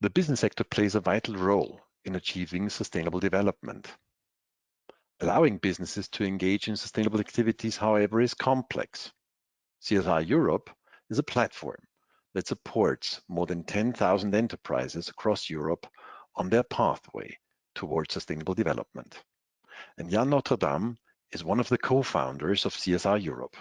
The business sector plays a vital role in achieving sustainable development. Allowing businesses to engage in sustainable activities, however, is complex. CSI Europe is a platform that supports more than 10,000 enterprises across Europe on their pathway towards sustainable development. And Jan Noterdaeme is one of the co-founders of CSI Europe.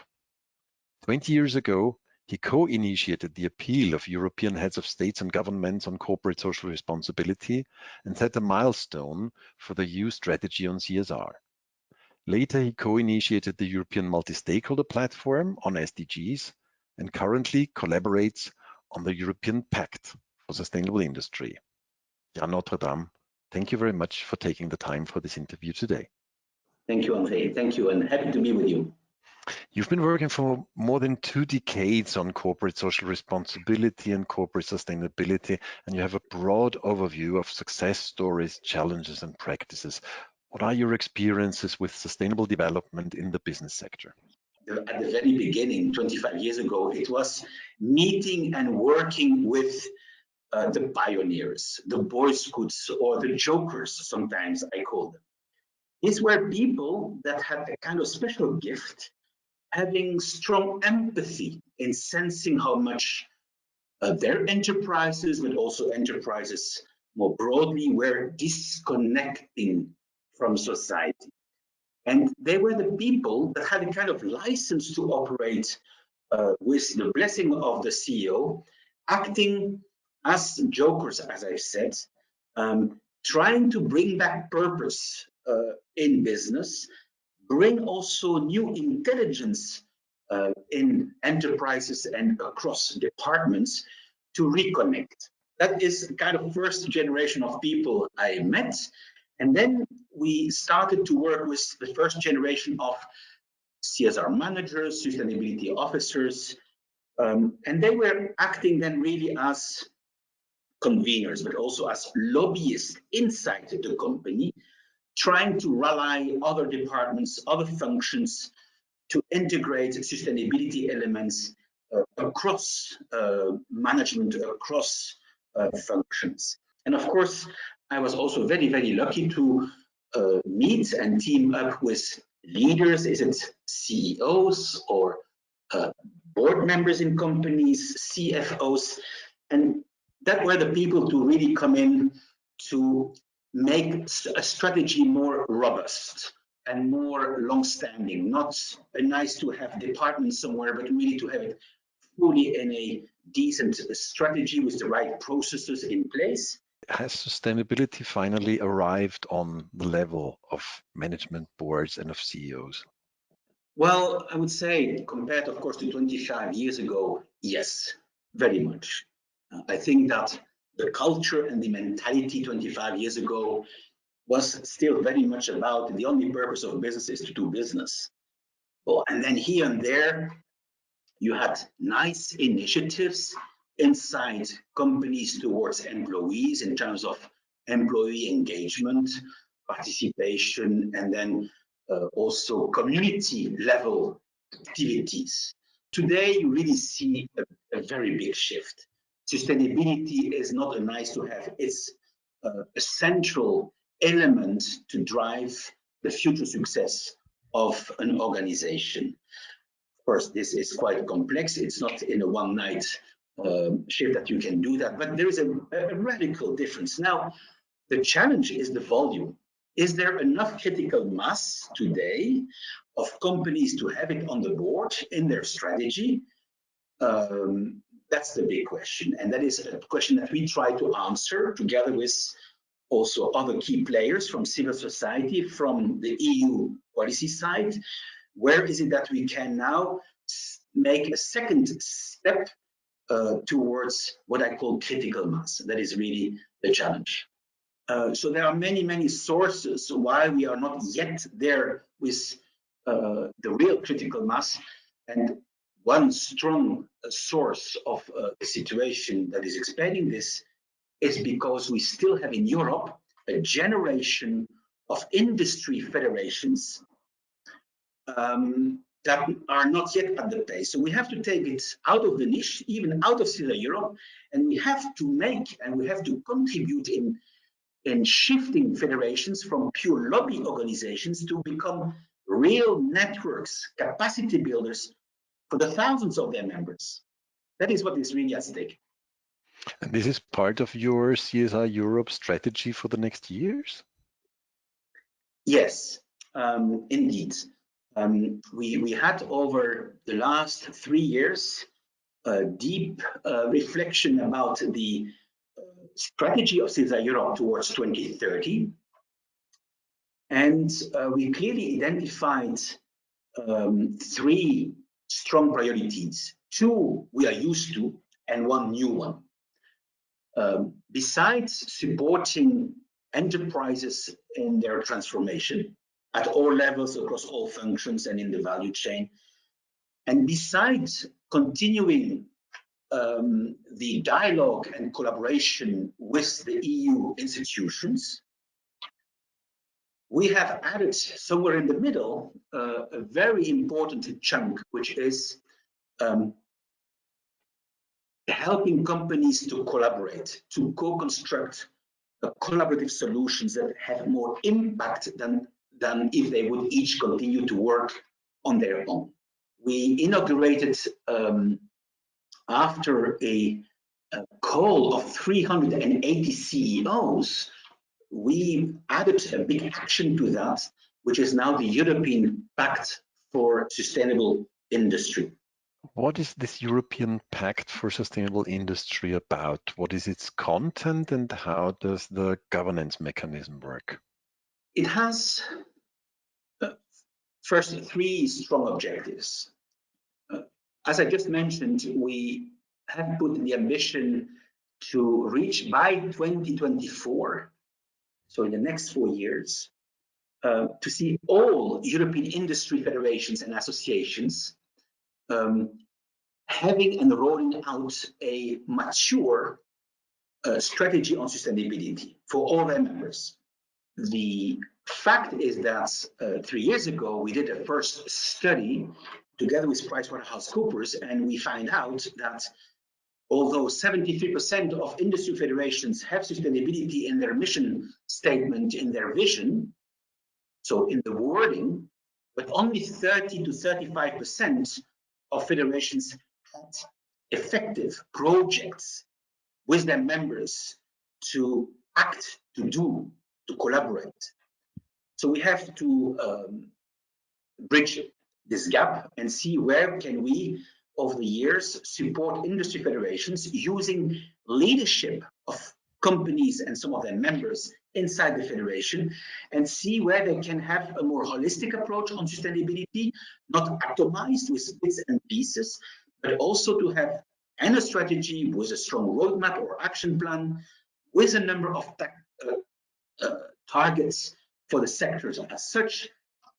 20 years ago, he co-initiated the appeal of European heads of states and governments on corporate social responsibility and set a milestone for the EU strategy on CSR. Later, he co-initiated the European multi-stakeholder platform on SDGs and currently collaborates on the European Pact for Sustainable Industry. Jan Noterdaeme, thank you very much for taking the time for this interview today. Thank you, André. Thank you, and happy to be with you. You've been working for more than 2 decades on corporate social responsibility and corporate sustainability, and you have a broad overview of success stories, challenges, and practices. What are your experiences with sustainable development in the business sector? At the very beginning, 25 years ago, it was meeting and working with the pioneers, the Boy Scouts, or the jokers, sometimes I call them. These were people that had a kind of special gift, having strong empathy in sensing how much their enterprises, but also enterprises more broadly, were disconnecting from society. And they were the people that had a kind of license to operate with the blessing of the CEO, acting as jokers, as I've said, trying to bring back purpose in business, bring also new intelligence in enterprises and across departments to reconnect. That is kind of first generation of people I met. And then we started to work with the first generation of CSR managers, sustainability officers, and they were acting then really as conveners, but also as lobbyists inside the company, trying to rally other departments, other functions to integrate sustainability elements across management, across functions. And of course, I was also very, very lucky to meet and team up with leaders, is it CEOs or board members in companies, CFOs, and that were the people to really come in to make a strategy more robust and more long-standing, not a nice to have department somewhere, but really to have it fully in a decent strategy with the right processes in place. Has sustainability finally arrived on the level of management boards and of CEOs? Well, I would say, compared, of course, to 25 years ago, yes, very much. I think that the culture and the mentality 25 years ago was still very much about the only purpose of business is to do business. Well, and then here and there, you had nice initiatives inside companies towards employees in terms of employee engagement, participation, and then also community level activities. Today, you really see a very big shift. Sustainability is not a nice to have, it's a central element to drive the future success of an organization. Of course, this is quite complex. It's not in a one night shift that you can do that, but there is a radical difference. Now, the challenge is the volume. Is there enough critical mass today of companies to have it on the board in their strategy? That's the big question. And that is a question that we try to answer together with also other key players from civil society, from the EU policy side. Where is it that we can now make a second step towards what I call critical mass? That is really the challenge. So there are many, many sources why we are not yet there with the real critical mass. And one strong source of the situation that is explaining this is because we still have in Europe a generation of industry federations that that are not yet at the pace. So we have to take it out of the niche, even out of CSI Europe, and we have to make and we have to contribute in shifting federations from pure lobby organizations to become real networks, capacity builders for the thousands of their members. That is what is really at stake. And this is part of your CSI Europe strategy for the next years? Yes, indeed. We had over the last 3 years a deep reflection about the strategy of CSI Europe towards 2030. And we clearly identified 3 strong priorities. 2 we are used to, and 1 new one. Besides supporting enterprises in their transformation at all levels, across all functions and in the value chain, and besides continuing the dialogue and collaboration with the EU institutions, we have added somewhere in the middle a very important chunk, which is helping companies to collaborate, to co-construct collaborative solutions that have more impact than if they would each continue to work on their own. We inaugurated, after a call of 380 CEOs, we added a big action to that, which is now the European Pact for Sustainable Industry. What is this European Pact for Sustainable Industry about? What is its content and how does the governance mechanism work? It has, first, 3 strong objectives. As I just mentioned, we have put the ambition to reach by 2024, so in the next 4 years, to see all European industry federations and associations having and rolling out a mature strategy on sustainability for all their members. The fact is that 3 years ago, we did a first study together with PricewaterhouseCoopers, and we find out that although 73% of industry federations have sustainability in their mission statement, in their vision, so in the wording, but only 30 to 35% of federations had effective projects with their members to act, to do, to collaborate. So we have to bridge this gap and see where can we, over the years, support industry federations using leadership of companies and some of their members inside the federation, and see where they can have a more holistic approach on sustainability, not atomized with bits and pieces, but also to have a strategy with a strong roadmap or action plan with a number of targets for the sectors as such,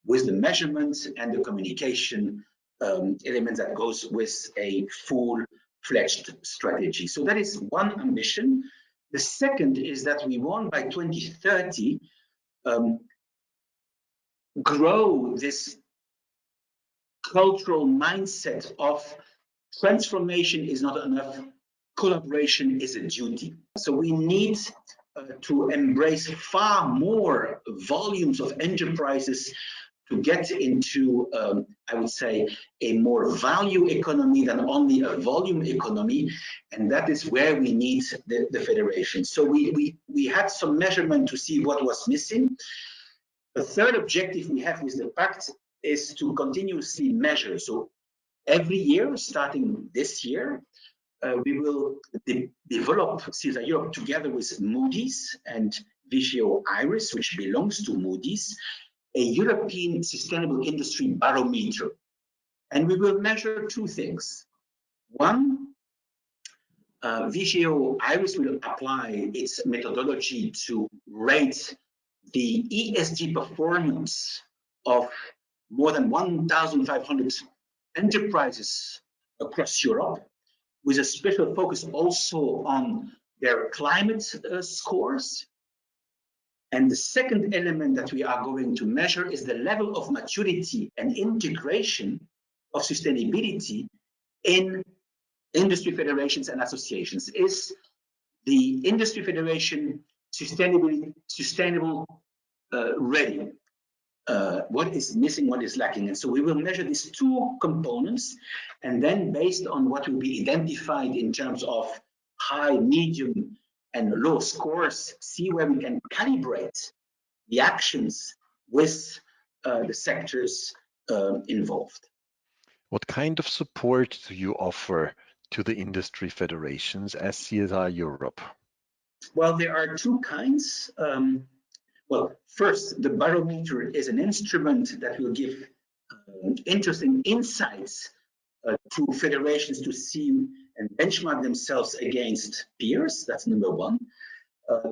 with the measurements and the communication elements that goes with a full-fledged strategy. So that is one ambition. The second is that we want by 2030 grow this cultural mindset of transformation is not enough, collaboration is a duty. So we need to embrace far more volumes of enterprises to get into, I would say, a more value economy than only a volume economy. And that is where we need the federation. So we had some measurement to see what was missing. The third objective we have with the Pact is to continuously measure. So every year, starting this year, we will develop CSI Europe together with Moody's and Vigeo Eiris, which belongs to Moody's, a European Sustainable Industry Barometer. And we will measure 2 things. One, Vigeo Eiris will apply its methodology to rate the ESG performance of more than 1,500 enterprises across Europe, with a special focus also on their climate scores. And the second element that we are going to measure is the level of maturity and integration of sustainability in industry federations and associations. Is the industry federation sustainable ready? What is missing, what is lacking? And so we will measure these two components, and then based on what will be identified in terms of high, medium, and low scores, see where we can calibrate the actions with the sectors involved. What kind of support do you offer to the industry federations as CSI Europe? Well, there are two kinds. Well, first, the barometer is an instrument that will give interesting insights to federations to see and benchmark themselves against peers. That's number one.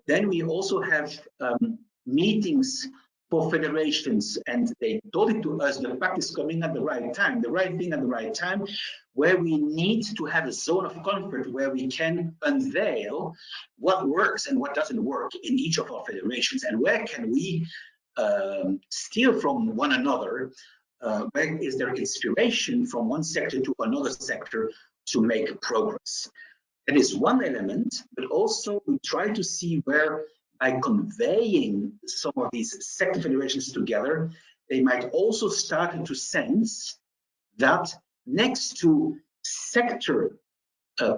Then we also have meetings for federations, and they told it to us, the Pact is coming at the right time, the right thing at the right time, where we need to have a zone of comfort where we can unveil what works and what doesn't work in each of our federations, and where can we steal from one another, where is there inspiration from one sector to another sector to make progress. That is one element, but also we try to see where, by conveying some of these sector federations together, they might also start to sense that next to sector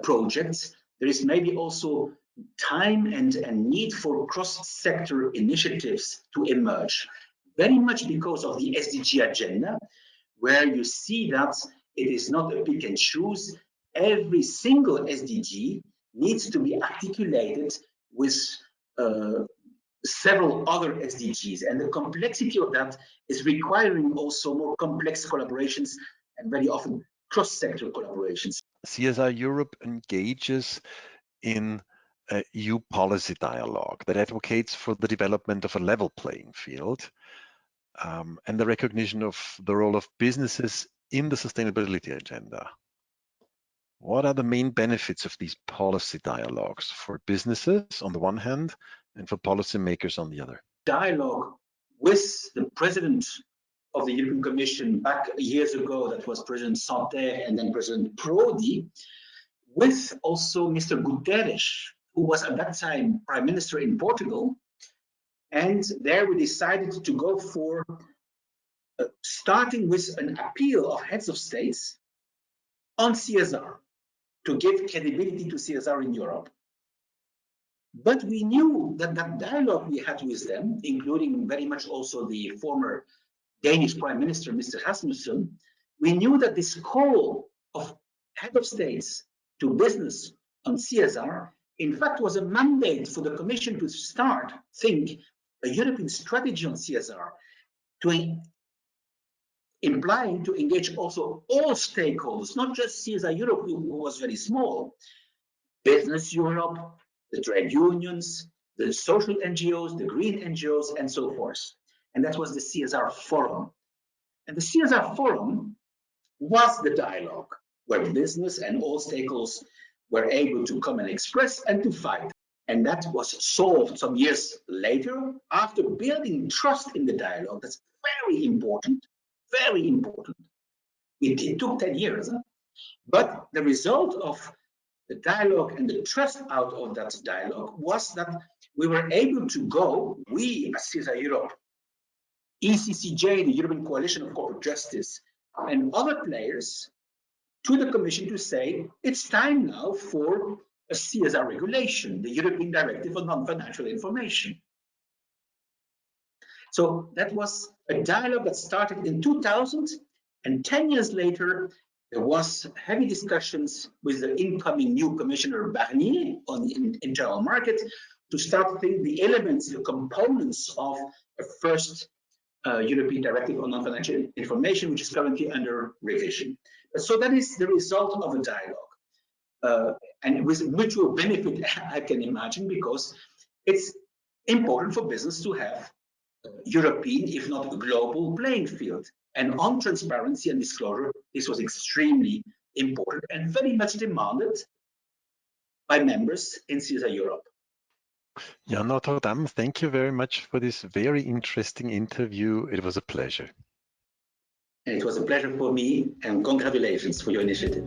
projects, there is maybe also time and need for cross-sector initiatives to emerge, very much because of the SDG agenda, where you see that it is not a pick and choose. Every single SDG needs to be articulated with several other SDGs, and the complexity of that is requiring also more complex collaborations and very often cross-sector collaborations. CSI Europe engages in a EU policy dialogue that advocates for the development of a level playing field and the recognition of the role of businesses in the sustainability agenda. What are the main benefits of these policy dialogues for businesses on the one hand and for policymakers on the other? Dialogue with the president of the European Commission back years ago, that was President Santer and then President Prodi, with also Mr. Guterres, who was at that time Prime Minister in Portugal. And there we decided to go for starting with an appeal of heads of states on CSR, to give credibility to CSR in Europe. But we knew that that dialogue we had with them, including very much also the former Danish Prime Minister, Mr. Rasmussen, we knew that this call of head of states to business on CSR, in fact, was a mandate for the Commission to think a European strategy on CSR, implying to engage also all stakeholders, not just CSI Europe, who was very small, Business Europe, the trade unions, the social NGOs, the green NGOs, and so forth. And that was the CSR Forum. And the CSR Forum was the dialogue where business and all stakeholders were able to come and express and to fight. And that was solved some years later after building trust in the dialogue. That's very important. Very important. It took 10 years, huh? But the result of the dialogue and the trust out of that dialogue was that we were able to go, we as CSI Europe, ECCJ, the European Coalition of Corporate Justice, and other players, to the Commission to say, it's time now for a CSR regulation, the European Directive on Non-Financial Information. So that was a dialogue that started in 2000, and 10 years later, there was heavy discussions with the incoming new Commissioner Barnier on the internal market to start thinking the elements, the components of a first European Directive on Non-Financial Information, which is currently under revision. So that is the result of a dialogue. And with mutual benefit, I can imagine, because it's important for business to have European, if not a global playing field. And on transparency and disclosure, this was extremely important and very much demanded by members in CSI Europe. Yeah, Noterdaeme, thank you very much for this very interesting interview. It was a pleasure. And it was a pleasure for me, and congratulations for your initiative.